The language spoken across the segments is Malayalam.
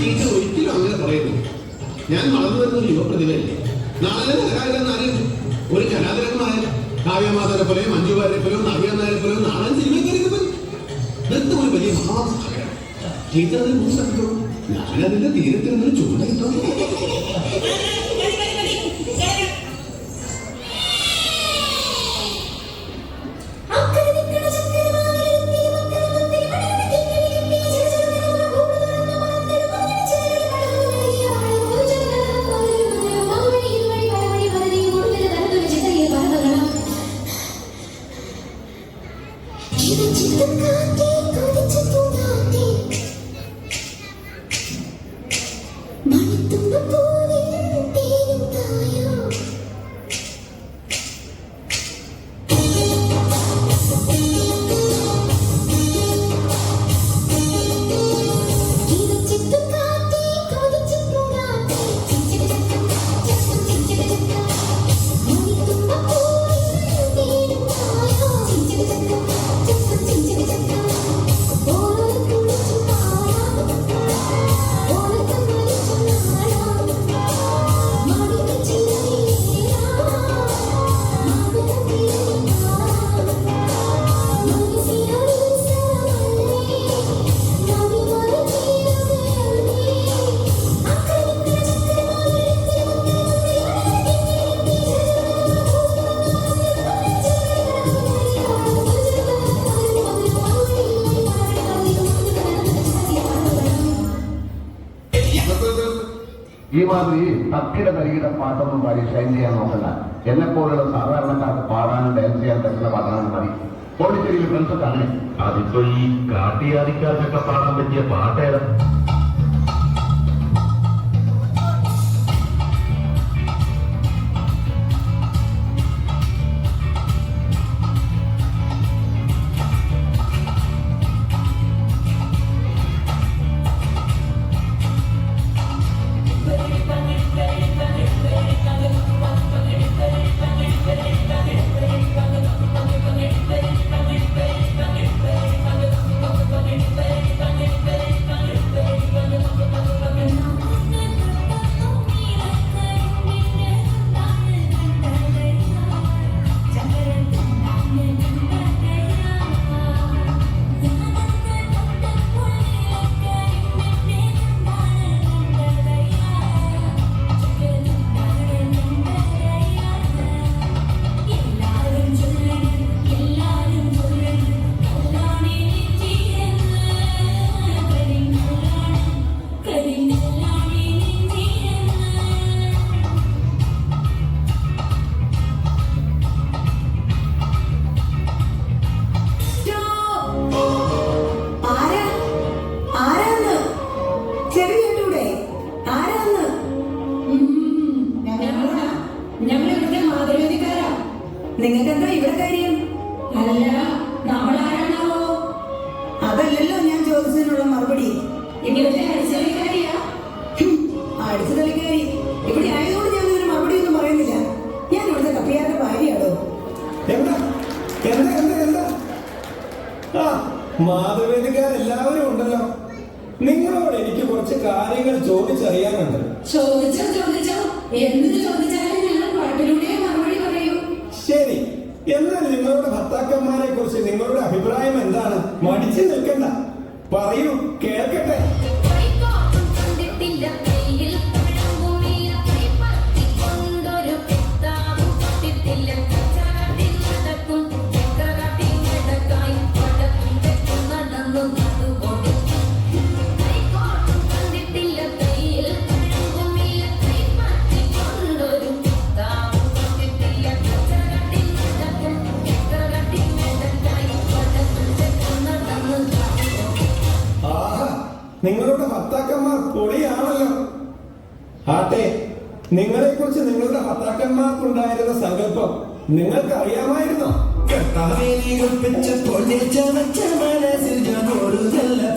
ടീച്ചർ ഒരിക്കലും അങ്ങനെ പറയുന്നു. ഞാൻ വളർന്നു വരുന്ന ഒരു യുവപ്രതിഭയല്ലേ. നാളെ കലാകാരനാരും ഒരു കലാതിരകമായ കാവ്യമാധവനെ പോലെയോ മഞ്ജു വാര്യരെ പോലെയോ നവ്യ നായരെ പോലെയോ നാളെ സിനിമയ്ക്ക് പോയി നൃത്തം ഒരു വലിയ മഹാഭാഗ്യമാണ്. ടീച്ചർ അതിന് മുൻപോ ഞാനതിന്റെ തീരത്തിൽ നിന്നൊരു ചൂണ്ടയിട്ടോ. ഈ മാതിരി തക്കിട തരികിട പാട്ടൊന്നും പാടി ഷൈൻ ചെയ്യാൻ നോക്കണ്ട. എന്നെപ്പോലുള്ള സാധാരണക്കാർക്ക് പാടാനും ഡാൻസ് ചെയ്യാൻ പറ്റുന്ന പാടാനും മതി. പോണ്ടിച്ചേരിയിൽ ഫ്രണ്ട്സൊക്കെ അങ്ങനെ. അതിപ്പോ ഈ കാട്ടിയാദിക്കാർക്കൊക്കെ പാടാൻ പറ്റിയ പാട്ടേതാ? നിങ്ങൾക്കെന്താ ഇവിടെ കാര്യം? അല്ല, നമ്മളാരാണാവോ? അതല്ലല്ലോ ഞാൻ ചോദിച്ചതിനുള്ള മറുപടി. ഇവിടുത്തെ അടിച്ചുതളിക്കാരിയാ? അടിച്ചുതളിക്കാരി ഇവിടെ ആയതുകൊണ്ട് ഞാൻ ഇതിന് മറുപടി ഒന്നും പറയുന്നില്ല. ഞാൻ ഇവിടുത്തെ കപ്പിയാരുടെ ഭാര്യയാണോ? മാധവേദിക്കാരെല്ലാവരും ഉണ്ടല്ലോ. നിങ്ങളോട് എനിക്ക് കുറച്ച് കാര്യങ്ങൾ ചോദിച്ചറിയാനുണ്ട്. ചോദിച്ചോ, എന്ത് ചോദിച്ചാലും ഞങ്ങൾ പാട്ടിലൂടെ മറുപടി പറയൂ. ശരി, എന്നാൽ നിങ്ങളുടെ ഭർത്താക്കന്മാരെ കുറിച്ച് നിങ്ങളുടെ അഭിപ്രായം എന്താണ്? മടിച്ചു നിൽക്കണ്ട, പറയൂ, കേൾക്കട്ടെ. നിങ്ങളുടെ ഭർത്താക്കന്മാർ പൊളിയാണല്ലോ. ആട്ടെ, നിങ്ങളെ കുറിച്ച് നിങ്ങളുടെ ഭർത്താക്കന്മാർക്കുണ്ടായിരുന്ന സങ്കല്പം നിങ്ങൾക്ക് അറിയാമായിരുന്നോ?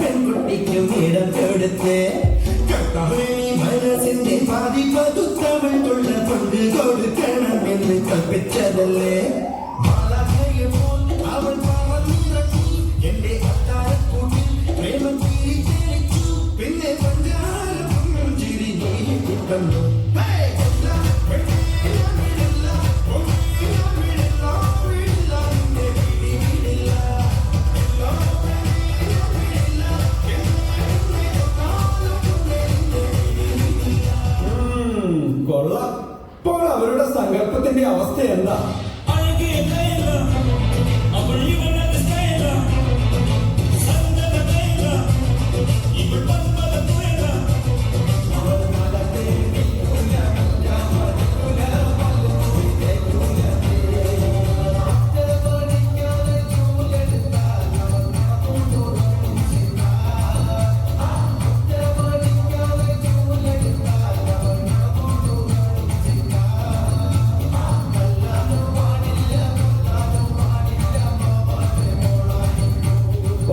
പെൺകുട്ടിക്കും ഇടം കൊടുത്ത് മനസ്സിന്റെ പാതി പതുത്തവൾക്കുള്ള പങ്ക് കൊടുക്കണമെന്ന് കൽപ്പിച്ചതല്ലേ? അവൾ എന്റെ അത്താരക്കൂട്ടിൽ പ്രേമം പിന്നെ പഞ്ചാര അപ്പോൾ അവരുടെ സങ്കല്പത്തിന്റെ അവസ്ഥ എന്താ?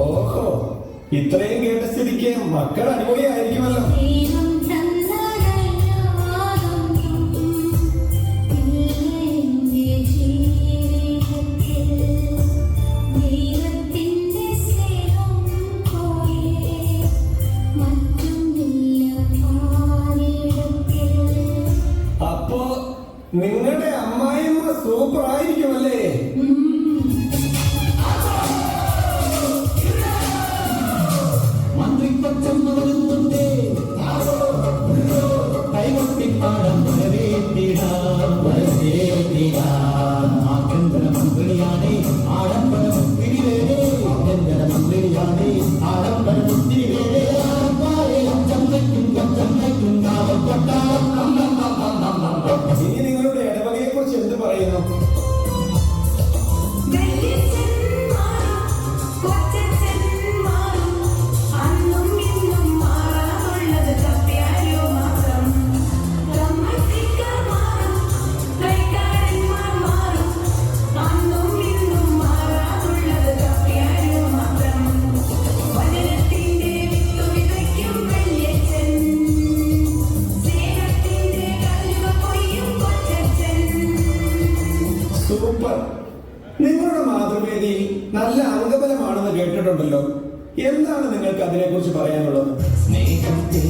ഓഹോ, ഇത്രയും കേട്ട സ്ഥിതിക്ക് മക്കൾ അടിപൊളിയായിരിക്കുമല്ലോ. ദൈവം തന്നതല്ലാതും ഇല്ലെന്റെ ജീവിതത്തിൽ ദൈവത്തിന്റെ സ്നേഹം പോലെ മറ്റൊന്നില്ല പാലിടത്തിൽ. അപ്പോ നിങ്ങളുടെ അമ്മായിയമ്മ സൂപ്പർ ആയിരിക്കുമല്ലേ? ഇനി നിങ്ങളുടെ ഇടവകയെ കുറിച്ച് എന്ത് പറയുന്നു? വല്യച്ഛന്മാരും കൊച്ചച്ഛന്മാരും അന്നും ഇന്നും മാറാനുള്ളത് കപ്പ്യാരോ മാത്രം. കമ്മറ്റിക്കാരും കൈക്കാരന്മാർ മാറും അന്നും ഇന്നും മാറാനുള്ളത് കപ്പ്യാരോ മാത്രം. വചനത്തിന്റെ വിത്തു വിതയ്ക്കും വല്യച്ഛൻ, സ്നേഹത്തിന്റെ കല്ലുവ കൊയ്യും കൊച്ചച്ഛൻ. സൂപ്പർ. നിങ്ങളുടെ മാതൃവേദി നല്ല അംഗബലമാണെന്ന് കേട്ടിട്ടുണ്ടല്ലോ. എന്താണ് നിങ്ങൾക്ക് അതിനെക്കുറിച്ച് പറയാനുള്ളത്? സ്നേഹത്തിൽ